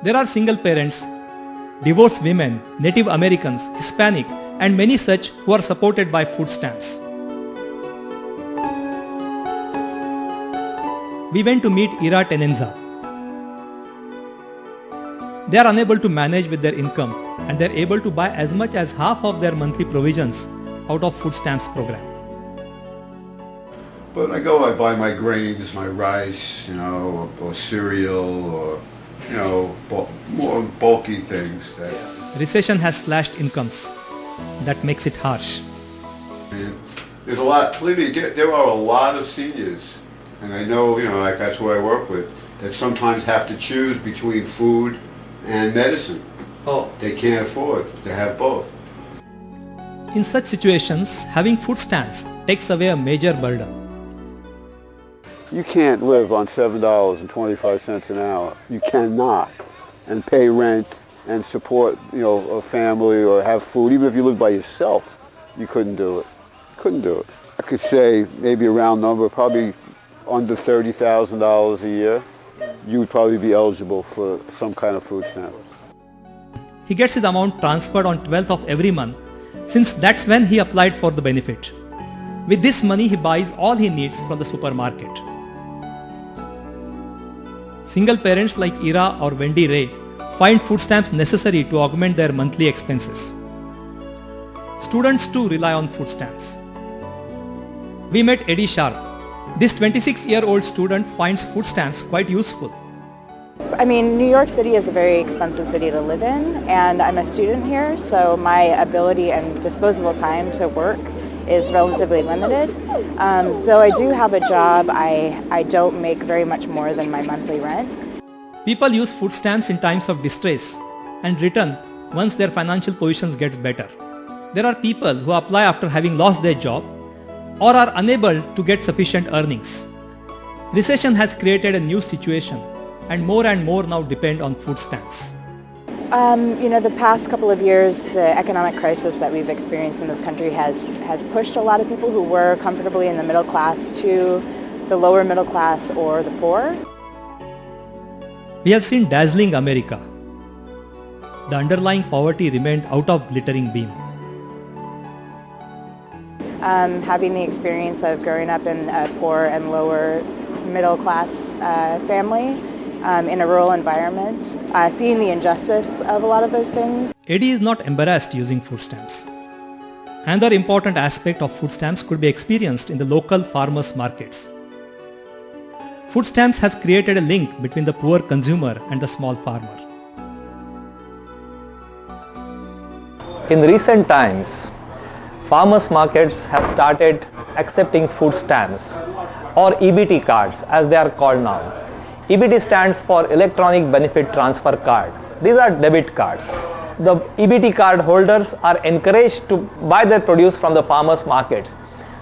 There are single parents, divorced women, Native Americans, Hispanic, and many such who are supported by food stamps. We went to meet Ira Tenenza. They are unable to manage with their income and they are able to buy as much as half of their monthly provisions out of food stamps program. But I buy my grains, my rice, or cereal, or, more bulky things. Recession has slashed incomes. That makes it harsh. And there's a lot, believe me, there are a lot of seniors, and I know, that's who I work with, that sometimes have to choose between food and medicine. They can't afford to have both. In such situations, having food stamps takes away a major burden. You can't live on $7.25 an hour. You cannot. And pay rent and support, a family or have food. Even if you live by yourself, you couldn't do it. Couldn't do it. I could say maybe a round number, probably under $30,000 a year, you would probably be eligible for some kind of food stamps. He gets his amount transferred on 12th of every month since that's when he applied for the benefit. With this money, he buys all he needs from the supermarket. Single parents like Ira or Wendy Ray find food stamps necessary to augment their monthly expenses. Students too rely on food stamps. We met Eddie Sharp. This 26-year-old student finds food stamps quite useful. I mean, New York City is a very expensive city to live in, and I'm a student here, so my ability and disposable time to work is relatively limited. Though I do have a job, I don't make very much more than my monthly rent. People use food stamps in times of distress and return once their financial positions gets better. There are people who apply after having lost their job or are unable to get sufficient earnings. Recession has created a new situation and more now depend on food stamps. The past couple of years, the economic crisis that we've experienced in this country has pushed a lot of people who were comfortably in the middle class to the lower middle class or the poor. We have seen dazzling America. The underlying poverty remained out of glittering beam. Having the experience of growing up in a poor and lower middle class family in a rural environment, seeing the injustice of a lot of those things. Eddie is not embarrassed using food stamps. Another important aspect of food stamps could be experienced in the local farmers' markets. Food stamps has created a link between the poor consumer and the small farmer. In recent times, farmers' markets have started accepting food stamps or EBT cards as they are called now. EBT stands for Electronic Benefit Transfer Card. These are debit cards. The EBT card holders are encouraged to buy their produce from the farmers' markets,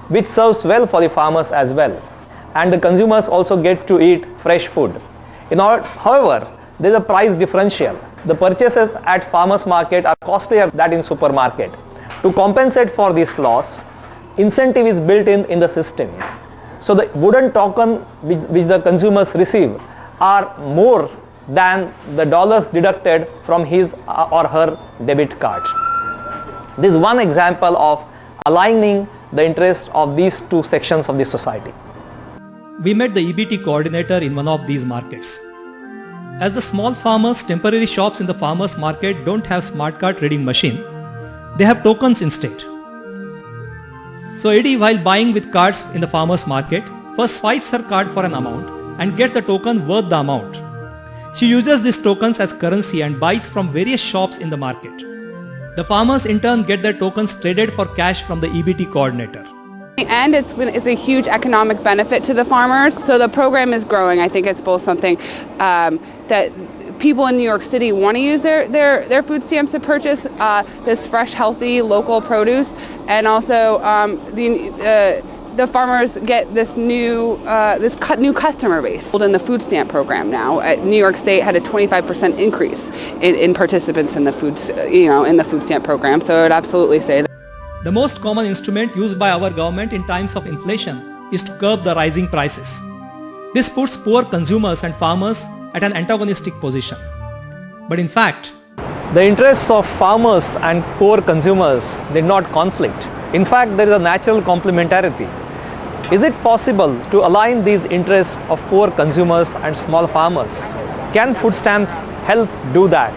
which serves well for the farmers as well. And the consumers also get to eat fresh food. However, there is a price differential. The purchases at farmers' market are costlier than in supermarket. To compensate for this loss, incentive is built in the system. So the wooden token which the consumers receive are more than the dollars deducted from his or her debit card. This is one example of aligning the interests of these two sections of the society. We met the EBT coordinator in one of these markets. As the small farmers' temporary shops in the farmers' market don't have smart card reading machine, they have tokens instead. So Eddie, while buying with cards in the farmers' market, first swipes her card for an amount and gets the token worth the amount. She uses these tokens as currency and buys from various shops in the market. The farmers in turn get their tokens traded for cash from the EBT coordinator. And it's a huge economic benefit to the farmers. So the program is growing. I think it's both something that people in New York City want to use their food stamps to purchase this fresh, healthy, local produce, and also the farmers get this new customer base. In the food stamp program now, New York State had a 25% increase in participants in the food stamp program. So I would absolutely say that. The most common instrument used by our government in times of inflation is to curb the rising prices. This puts poor consumers and farmers at an antagonistic position. But in fact, The interests of farmers and poor consumers did not conflict. In fact, there is a natural complementarity. Is it possible to align these interests of poor consumers and small farmers? Can food stamps help do that?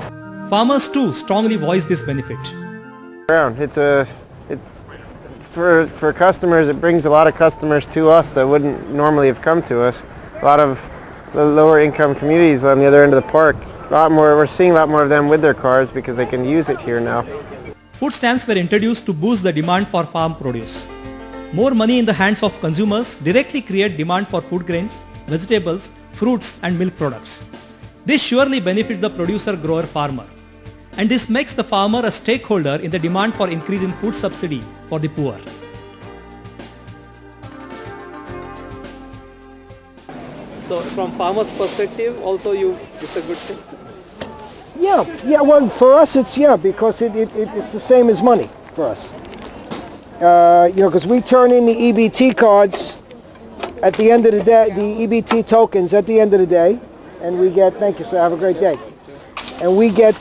farmers too strongly voice this benefit. It's for customers. It brings a lot of customers to us that wouldn't normally have come to us. A lot of the lower income communities on the other end of the park. We're seeing a lot more of them with their cars because they can use it here now. Food stamps were introduced to boost the demand for farm produce. More money in the hands of consumers directly create demand for food grains, vegetables, fruits and milk products. This surely benefits the producer-grower farmer. And this makes the farmer a stakeholder in the demand for increase in food subsidy for the poor. So from farmers' perspective also it's a good thing? Yeah, well for us it's because it's the same as money for us. Because we turn in the EBT cards at the end of the day, the EBT tokens at the end of the day, and we get, thank you sir, have a great day. And we get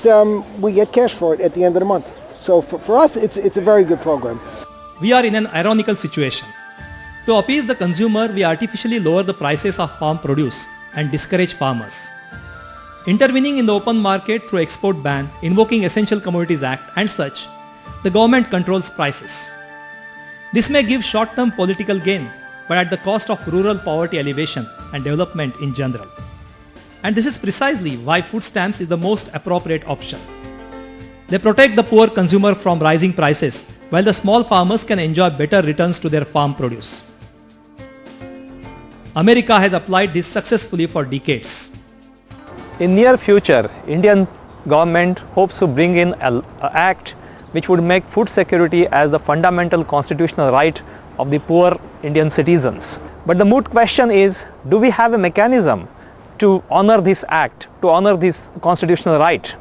cash for it at the end of the month. So for us it's a very good program. We are in an ironical situation. To appease the consumer, we artificially lower the prices of farm produce and discourage farmers. Intervening in the open market through export ban, invoking Essential Commodities Act and such, the government controls prices. This may give short-term political gain, but at the cost of rural poverty alleviation and development in general. And this is precisely why food stamps is the most appropriate option. They protect the poor consumer from rising prices, while the small farmers can enjoy better returns to their farm produce. America has applied this successfully for decades. In near future, Indian government hopes to bring in an act which would make food security as the fundamental constitutional right of the poor Indian citizens. But the moot question is, do we have a mechanism to honor this act, to honor this constitutional right?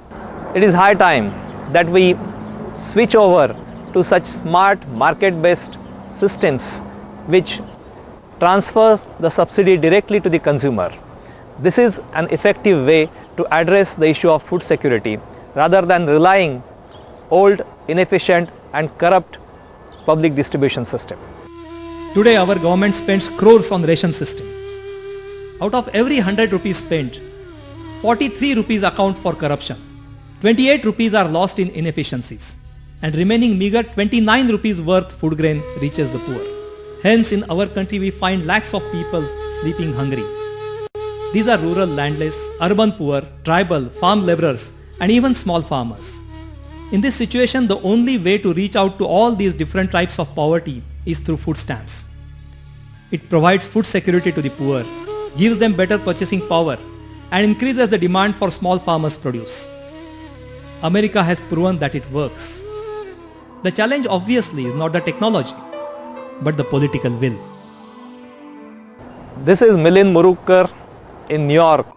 It is high time that we switch over to such smart market-based systems which transfers the subsidy directly to the consumer. This is an effective way to address the issue of food security rather than relying old, inefficient and corrupt public distribution system. Today our government spends crores on ration system. Out of every 100 rupees spent, 43 rupees account for corruption, 28 rupees are lost in inefficiencies, and remaining meager 29 rupees worth food grain reaches the poor. Hence in our country we find lakhs of people sleeping hungry. These are rural landless, urban poor, tribal, farm laborers and even small farmers. In this situation, the only way to reach out to all these different types of poverty is through food stamps. It provides food security to the poor, gives them better purchasing power and increases the demand for small farmers' produce. America has proven that it works. The challenge obviously is not the technology, but the political will. This is Milind Murukar in New York.